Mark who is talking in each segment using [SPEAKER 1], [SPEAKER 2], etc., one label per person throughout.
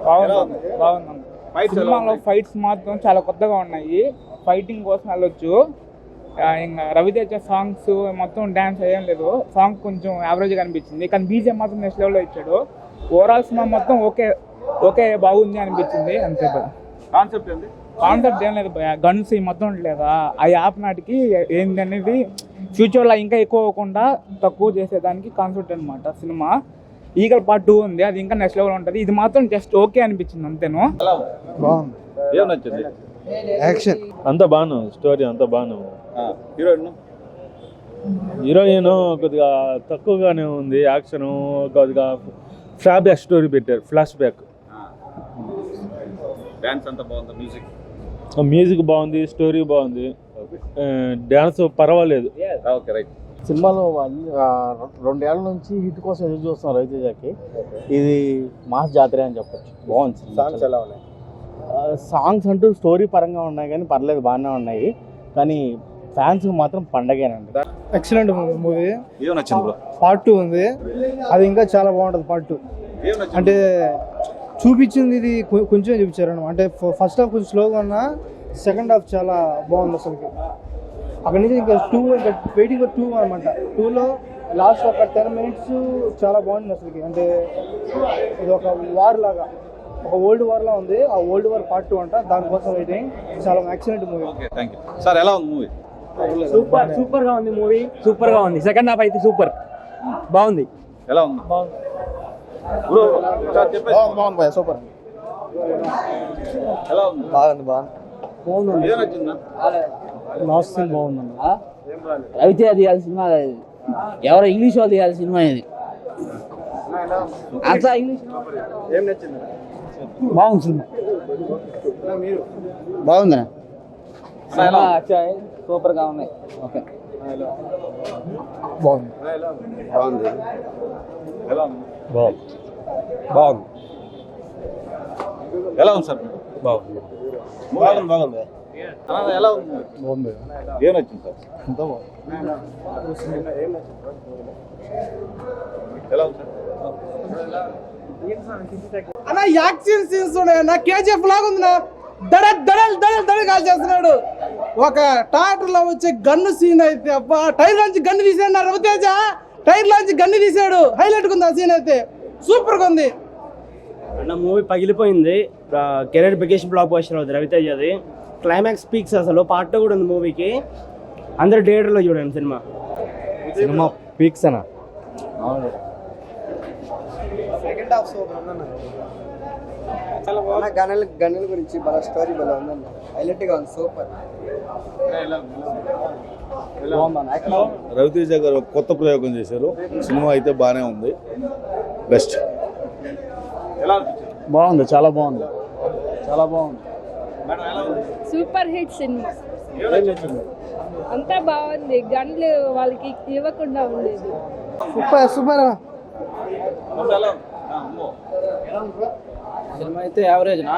[SPEAKER 1] బాగుంది. సినిమాలో ఫైట్స్ మాత్రం చాలా కొత్తగా ఉన్నాయి. ఫైటింగ్ కోసం వెళ్ళొచ్చు. ఇంకా రవితేజ సాంగ్స్ మొత్తం డ్యాన్స్ ఏం లేదు. సాంగ్ కొంచెం యావరేజ్గా అనిపించింది, కానీ బీజేపీ మాత్రం నెక్స్ట్ లెవెల్లో ఇచ్చాడు. ఓవరాల్ సినిమా మొత్తం ఓకే బాగుంది అనిపించింది అంతే. కాన్సెప్ట్ ఏం లేదు, గన్స్ మొత్తం లేదా ఆ యాప్ నాటికి ఏంటి అనేది ఫ్యూచర్లో ఇంకా ఎక్కువ అవ్వకుండా తక్కువ చేసేదానికి కాన్సెప్ట్ అనమాట సినిమా. ఈగల్ పార్ట్ 2 ఉంది, అది ఇంకా నెక్స్ట్ లెవెల్ ఉంటుంది. ఇది మాత్రం జస్ట్ ఓకే అనిపించింది అంతేను.
[SPEAKER 2] బాగుంది, యాక్షన్ అంతా బాను, స్టోరీ అంతా బాను. హీరోయిన్ కొద్దిగా తక్కువగానే ఉంది, యాక్షన్ కొద్దిగా ఫ్లాష్ బ్యాక్ స్టోరీ పెట్టారు. ఫ్లాష్ బ్యాక్ మ్యూజిక్ బాగుంది, స్టోరీ బాగుంది, డ్యాన్స్ పర్వాలేదు.
[SPEAKER 3] సినిమాలో 2 ఏళ్ల నుంచి హిట్ కోసం ఎదురు చూస్తున్నాం రవితేజకి. ఇది మాస్ జాతర అని చెప్పచ్చు. బాగుంది. సాంగ్స్ అంటూ స్టోరీ పరంగా ఉన్నాయి కానీ పర్లేదు, బాగానే ఉన్నాయి. కానీ ఫ్యాన్స్ మాత్రం పండగేనండి.
[SPEAKER 4] Excellent movie. పార్ట్ 2 ఉంది, అది ఇంకా చాలా బాగుంటుంది. పార్ట్ 2 అంటే చూపించింది ఇది కొంచెం చూపించారు. అంటే ఫస్ట్ హాఫ్ కొంచెం స్లోగా ఉన్నా సెకండ్ హాఫ్ చాలా బాగుంది అసలుకి. అక్కడి నుంచి ఇంకా 2 ఇంకా వెయిటింగ్ 2 అనమాట. 2లో లాస్ట్ ఒక 10 minutes చాలా బాగుంది అసలుకి. అంటే ఇది ఒక వార్ లాగా, ఒక ఓల్డ్ వార్ లా ఉంది. ఆ ఓల్డ్ వార్ పార్ట్ 2 అంట, దానికోసం వెయిటింగ్. చాలా ఎక్సలెంట్ మూవీ.
[SPEAKER 5] ఎలా ఉంది మూవీ?
[SPEAKER 6] సూపర్ గా ఉంది మూవీ, సూపర్ గా ఉంది. సెకండ్ హాఫ్ అయితే సూపర్ బాగుంది.
[SPEAKER 5] ఎలా ఉంది?
[SPEAKER 4] బాగుంది, సూపర్.
[SPEAKER 5] ఎలా ఉంది?
[SPEAKER 4] బాగుంది. లాస్ట్ సీన్ బాగుందండి.
[SPEAKER 7] రవితేజ తీయాలి సినిమా, ఎవరో ఇంగ్లీష్ వాళ్ళు తీయాలి సినిమా. ఇది అంతా ఇంగ్లీష్.
[SPEAKER 4] బాగుంది సినిమా.
[SPEAKER 7] బాగుందా? సూపర్ గా ఉంది. ఓకే,
[SPEAKER 4] బాగుంది.
[SPEAKER 5] ఎలా ఉంది సార్?
[SPEAKER 3] బాగుంది.
[SPEAKER 5] ఎలా ఉంది?
[SPEAKER 4] బాగుంది.
[SPEAKER 5] ఏం నచ్చింది సార్?
[SPEAKER 4] అంతా బాగుంది.
[SPEAKER 5] ఎలా ఉంది సార్?
[SPEAKER 4] అన్న యాక్షన్ సీన్స్ ఉన్నాయన్న, కేజీఎఫ్ లాగా ఉంది. దడలు కాల్ చేస్తున్నాడు. ఒక ట్రాక్టర్ లో వచ్చే గన్ను సీన్ అయితే అబ్బా, టైర్ లోంచి గన్ను తీసాడు నా రవితేజ. టైర్ లోంచి గన్ను తీసాడు, హైలైట్ గా ఉంది ఆ సీన్ అయితే, సూపర్ గా ఉంది
[SPEAKER 6] అన్న. మూవీ పగిలిపోయింది. కెరీర్ బిగ్గెస్ట్ బ్లాక్ బస్టర్ అవుతుంది రవితేజది. క్లైమాక్స్ పీక్స్ అసలు. పార్ట్ 2 కూడా ఉంది మూవీకి. అందరు థియేటర్లో చూడండి సినిమా
[SPEAKER 3] పీక్స్ అన్న.
[SPEAKER 4] సెకండ్ హాఫ్ గన్నుల గురించి బాగా స్టోరీ బాగా ఉందన్న, హైలైట్ గా ఉంది, సూపర్.
[SPEAKER 2] రవితేజ గారు కొత్త ప్రయోగం చేశారు. సినిమా అయితే బాగానే ఉంది, బెస్ట్.
[SPEAKER 3] బాగుంది, చాలా బాగుంది, చాలా బాగుంది.
[SPEAKER 8] సూపర్ హిట్ సినిమా, అంతా బాగుంది. గన్లు వాళ్ళకి ఇవ్వకుండా ఉండేది.
[SPEAKER 4] సూపర్.
[SPEAKER 7] సినిమా అయితే యావరేజ్నా,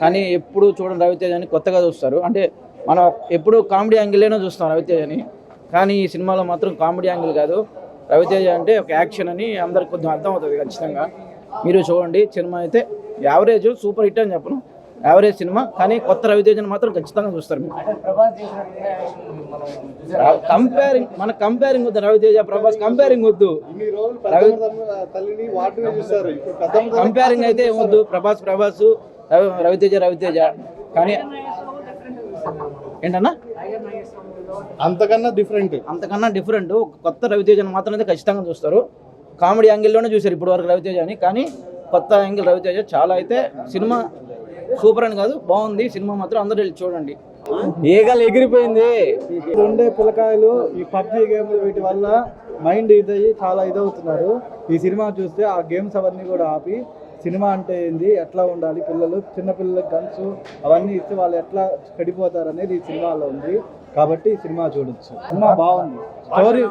[SPEAKER 7] కానీ ఎప్పుడు చూడండి రవితేజ అని కొత్తగా చూస్తారు. అంటే మనం ఎప్పుడు కామెడీ యాంగిల్లోనే చూస్తాం రవితేజని, కానీ ఈ సినిమాలో మాత్రం కామెడీ యాంగిల్ కాదు. రవితేజ అంటే ఒక యాక్షన్ అని అందరికి కొంచెం అర్థం అవుతుంది ఖచ్చితంగా. మీరు చూడండి. సినిమా అయితే యావరేజ్, సూపర్ హిట్ అని చెప్పను, యావరేజ్ సినిమా. కానీ కొత్త రవితేజని మాత్రం ఖచ్చితంగా చూస్తారు. కంపేరింగ్ వద్దు, రవితేజ ప్రభాస్ కంపేరింగ్ వద్దు. కంపేరింగ్ అయితే వద్దు. ప్రభాస్ రవితేజ. కానీ ఏంటన్నా
[SPEAKER 4] అంతకన్నా
[SPEAKER 7] డిఫరెంట్ కొత్త రవితేజని మాత్రం అయితే ఖచ్చితంగా చూస్తారు. కామెడీ యాంగిల్లోనే చూశారు ఇప్పుడు వరకు రవితేజ అని, కానీ కొత్త యాంగిల్ రవితేజ చాలా. అయితే సినిమా సూపర్ అని కాదు, బాగుంది సినిమా మాత్రం. అందరూ వెళ్ళి చూడండి.
[SPEAKER 3] ఈగలు ఎగిరిపోయింది.
[SPEAKER 4] రెండే పిల్లకాయలు ఈ పబ్జీ గేమ్ వీటి వల్ల మైండ్ ఇదయ్యి చాలా ఇదవుతున్నారు. ఈ సినిమా చూస్తే ఆ గేమ్స్ అవన్నీ కూడా ఆపి సినిమా అంటే ఏంది, ఎట్లా ఉండాలి, పిల్లలు చిన్నపిల్లలకు గన్స్ అవన్నీ ఇస్తే వాళ్ళు ఎట్లా చెడిపోతారు అనేది ఈ సినిమాలో ఉంది. కాబట్టి ఈ సినిమా చూడొచ్చు. సినిమా బాగుంది, స్టోరీ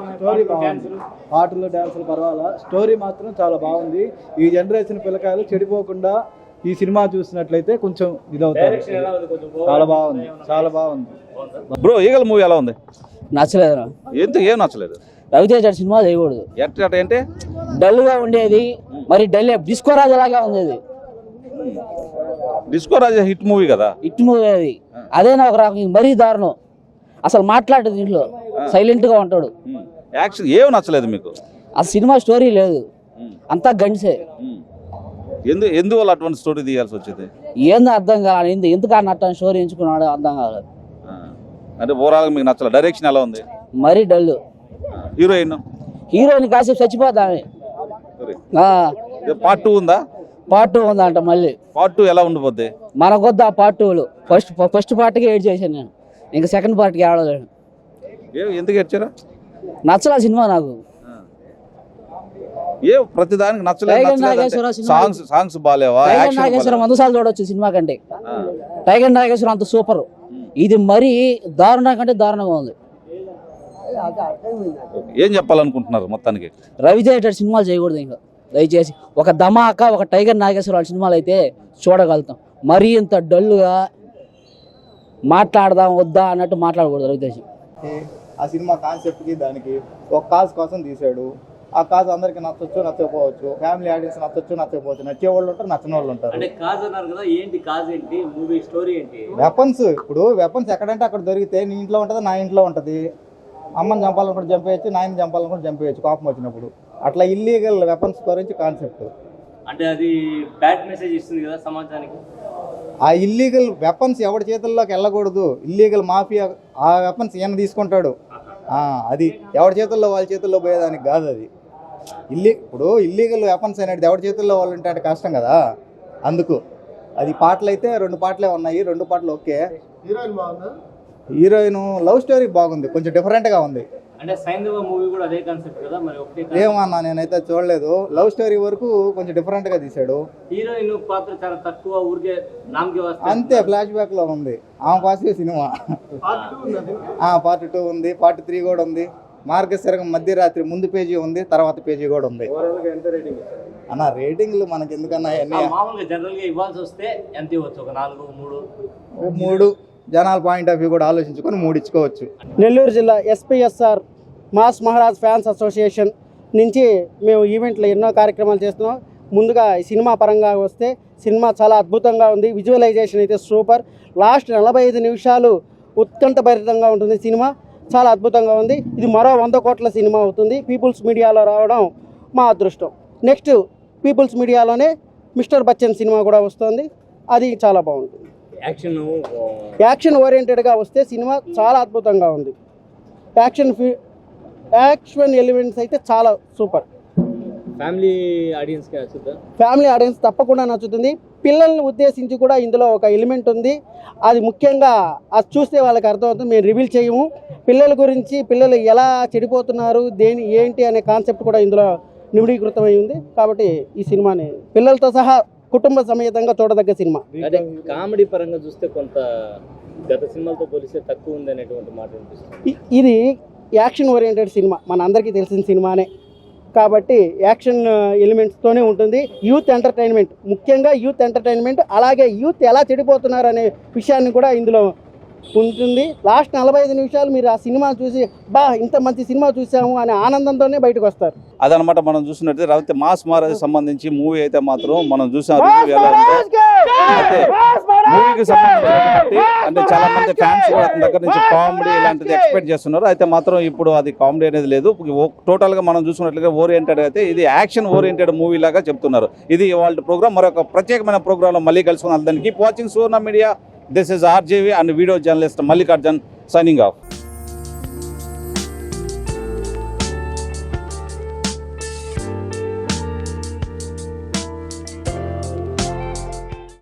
[SPEAKER 4] బాగుంది, పాటలు డ్యాన్సులు పర్వాలా, స్టోరీ మాత్రం చాలా బాగుంది. ఈ జనరేషన్ పిల్లకాయలు చెడిపోకుండా ఈ సినిమా చూసినట్లయితే కొంచెం ఇదవుతారు. చాలా బాగుంది.
[SPEAKER 5] బ్రో, ఈగల్ మూవీ ఎలా ఉంది?
[SPEAKER 7] నచ్చలేదు.
[SPEAKER 5] ఎందుకు? ఏం నచ్చలేదు?
[SPEAKER 7] రవితేజ సినిమా చేయకూడదు.
[SPEAKER 5] ఏంటి?
[SPEAKER 7] డల్ గా ఉండేది, మరి డల్ డిస్కో రాజు లాగా ఉండేది.
[SPEAKER 5] డిస్కో రాజా హిట్ మూవీ కదా.
[SPEAKER 9] ఇటు మూవీ అది అదేనా ఒక రకం మరీ దారుణం. అసలు మాట్లాడదు దీంట్లో, సైలెంట్ గా ఉంటాడు.
[SPEAKER 5] యాక్షన్ ఏమి నచ్చలేదు మీకు?
[SPEAKER 9] ఆ సినిమా స్టోరీ లేదు, అంతా గండిసే.
[SPEAKER 5] ఎందువల్ల అటువంటి స్టోరీ తీయాల్సి వచ్చింది?
[SPEAKER 9] ఏందో అర్థం కాలేదు, ఎందుకు అన్నట్టు స్టోరీ ఎంచుకున్నాడో అర్థం కాలేదు.
[SPEAKER 5] అంటే ఓవరాల్ మీకు నచ్చలేదు. డైరెక్షన్ ఎలా ఉంది?
[SPEAKER 9] మరీ డల్.
[SPEAKER 5] హీరోయిన్
[SPEAKER 9] కాసేపు చచ్చిపోతామే.
[SPEAKER 5] పార్ట్ 2 ఉందా?
[SPEAKER 9] పార్ట్ 2 ఉందంట. మళ్ళీ
[SPEAKER 5] పార్ట్ 2 ఎలా ఉండిపోద్ది?
[SPEAKER 9] మనకొద్దు ఆ పార్ట్ 2. ఫస్ట్ పార్ట్కి ఏడ్ చేశాను నేను, ఇంకా సెకండ్ పార్ట్కి ఆడలేను.
[SPEAKER 5] ఎందుకు ఏడ్చారా?
[SPEAKER 9] నచ్చలా సినిమా నాకు.
[SPEAKER 5] ప్రతి దానికి నచ్చలేదు. సాంగ్స్ బాలేవా?
[SPEAKER 9] టైగర్ నాగేశ్వరం 100 సార్లు చూడొచ్చు సినిమా కంటే. టైగర్ నాగేశ్వరం అంత సూపర్. ఇది మరీ దారుణం కంటే దారుణంగా ఉంది.
[SPEAKER 5] ఏం చెప్పాలనుకుంటున్నారు మొత్తానికి?
[SPEAKER 9] రవితేజ సినిమాలు చేయకూడదు ఇంకా దయచేసి. ఒక ధమాకా, ఒక టైగర్ నాగేశ్వరరావు సినిమాలు అయితే చూడగలుగుతాం. మరీ ఇంత డల్లుగా మాట్లాడదాం వద్దా అన్నట్టు మాట్లాడకూడదు రవితేజ.
[SPEAKER 4] ఆ సినిమా కాన్సెప్ట్కి దానికి ఒక కాజ్ కోసం తీసాడు. ఆ కాజ్ అందరికి నచ్చొచ్చు, నచ్చకపోవచ్చు. ఫ్యామిలీ ఆడియన్స్ నచ్చొచ్చు, నచ్చకపోవచ్చు. నచ్చే వాళ్ళు ఉంటారు, నచ్చని వాళ్ళు ఉంటారు. వెపన్స్, ఇప్పుడు వెపన్స్ ఎక్కడంటే అక్కడ దొరికితే నీ ఇంట్లో ఉంటుంది, నా ఇంట్లో ఉంటుంది. అమ్మని చంపాలనుకుంటే చంపేయచ్చు, నాయని చంపాలనుకుంటే చంపేయచ్చు కోపం వచ్చినప్పుడు. అట్లా ఇల్లీగల్ వెపన్స్ గురించి కాన్సెప్ట్.
[SPEAKER 6] అంటే అది బ్యాడ్ మెసేజ్ ఇస్తుంది కదా సమాజానికి.
[SPEAKER 4] ఆ ఇల్లీగల్ వెపన్స్ ఎవరి చేతుల్లోకి వెళ్ళకూడదు. ఇల్లీగల్ మాఫియా ఆ వెపన్స్ ఈయన తీసుకుంటాడు. అది ఎవరి చేతుల్లో వాళ్ళ చేతుల్లో పోయేదానికి కాదు. అది ఇప్పుడు ఇల్లీగల్ వెపన్స్ అనేది ఎవరి చేతుల్లో వాళ్ళు ఉంటే అంటే కష్టం కదా. అందుకు అది పాటలు అయితే 2 పాటలే ఉన్నాయి. 2 పాటలు ఓకే. హీరోయిన్ లవ్ స్టోరీ బాగుంది, కొంచెం డిఫరెంట్గా ఉంది.
[SPEAKER 6] అంటే సైంధవ మూవీ కూడా అదే కాన్సెప్ట్ కదా మరి.
[SPEAKER 4] ఏమన్నా నేనైతే చూడలేదు. లవ్ స్టోరీ వరకు కొంచెం డిఫరెంట్గా తీశాడు.
[SPEAKER 6] హీరోయిన్ పాత్ర చాలా తక్కువ, ఊరికే నామకే వస్తుంది
[SPEAKER 4] అంతే. ఫ్లాష్ బ్యాక్ లో ఉంది ఆమె పాసిటివ్ సినిమా. పార్ట్ 2 ఉంది, పార్ట్ 3 కూడా ఉంది. మార్గశిరకం మధ్యరాత్రి ముందు పేజీ ఉంది, తర్వాత పేజీ కూడా ఉంది. అన్న రేటింగ్లు మనకి ఎందుకన్నా
[SPEAKER 6] మామూలుగా జనరల్ గా ఇవ్వాల్సి వస్తే ఎంత ఇవ్వచ్చు? ఒక 4,
[SPEAKER 4] 3 జనాల పాయింట్ ఆఫ్ వ్యూ కూడా ఆలోచించుకొని 3 ఇచ్చుకోవచ్చు.
[SPEAKER 10] నెల్లూరు జిల్లా SPSR mass Maharaj fans association నుంచి మేము ఈవెంట్లో ఎన్నో కార్యక్రమాలు చేస్తున్నాం. ముందుగా సినిమా పరంగా వస్తే సినిమా చాలా అద్భుతంగా ఉంది. విజువలైజేషన్ అయితే సూపర్. లాస్ట్ 45 నిమిషాలు ఉత్కంఠభరితంగా ఉంటుంది. సినిమా చాలా అద్భుతంగా ఉంది. ఇది మరో 100 కోట్ల సినిమా అవుతుంది. పీపుల్స్ మీడియాలో రావడం మా అదృష్టం. నెక్స్ట్ పీపుల్స్ మీడియాలోనే మిస్టర్ బచ్చన్ సినిమా కూడా వస్తుంది. అది చాలా బాగుంటుంది. యాక్షన్ ఓరియంటెడ్గా వస్తే సినిమా చాలా అద్భుతంగా ఉంది. యాక్షన్ ఎలిమెంట్స్ అయితే చాలా సూపర్.
[SPEAKER 6] ఫ్యామిలీ ఆడియన్స్కి నచ్చుతుందా?
[SPEAKER 10] ఫ్యామిలీ ఆడియన్స్ తప్పకుండా నచ్చుతుంది. పిల్లల్ని ఉద్దేశించి కూడా ఇందులో ఒక ఎలిమెంట్ ఉంది. అది ముఖ్యంగా అది చూస్తే వాళ్ళకి అర్థమవుతుంది. మేము రివీల్ చేయము. పిల్లల గురించి, పిల్లలు ఎలా చెడిపోతున్నారు, ఏంటి అనే కాన్సెప్ట్ కూడా ఇందులో నిమిడీకృతమై ఉంది. కాబట్టి ఈ సినిమాని పిల్లలతో సహా కుటుంబ సమేతంగా చూడదగ్గ సినిమా.
[SPEAKER 6] అంటే కామెడీ పరంగా చూస్తే కొంత గత సినిమాలతో పోలిస్తే తక్కువ ఉంది అనేటువంటి మాట అనిపిస్తుంది.
[SPEAKER 10] ఇది యాక్షన్ ఓరియంటెడ్ సినిమా, మన అందరికీ తెలిసిన సినిమానే కాబట్టి యాక్షన్ ఎలిమెంట్స్తోనే ఉంటుంది. యూత్ ఎంటర్టైన్మెంట్, ముఖ్యంగా యూత్ ఎంటర్టైన్మెంట్, అలాగే యూత్ ఎలా చెడిపోతున్నారు అనే విషయాన్ని కూడా ఇందులో ఉంటుంది. లాస్ట్ 45 నిమిషాలు మీరు ఆ సినిమా చూసి ఇంత మంచి సినిమా చూసాము అనే ఆనందంతోనే బయటకు వస్తారు.
[SPEAKER 5] అదనమాట మనం చూసినట్టు రవితే మాస్ మహారాజ్ సంబంధించి మూవీ అయితే మాత్రం మనం చూసాం. మూవీకి సంబంధించి అంటే చాలా మంది ఫ్యాన్స్ కూడా అతని దగ్గర నుంచి కామెడీ ఇలాంటిది ఎక్స్పెక్ట్ చేస్తున్నారు. అయితే మాత్రం ఇప్పుడు అది కామెడీ అనేది లేదు. టోటల్గా మనం చూసుకున్నట్లుగా ఓరియంటెడ్ అయితే ఇది యాక్షన్ ఓరియంటెడ్ మూవీ లాగా చెప్తున్నారు. ఇది వాళ్ళ ప్రోగ్రామ్. మరొక ప్రత్యేకమైన ప్రోగ్రాంలో మళ్ళీ కలుసుకున్నాం. దానికి keep watching Suvarna media. This is RJV and video journalist Mallikarjun signing off.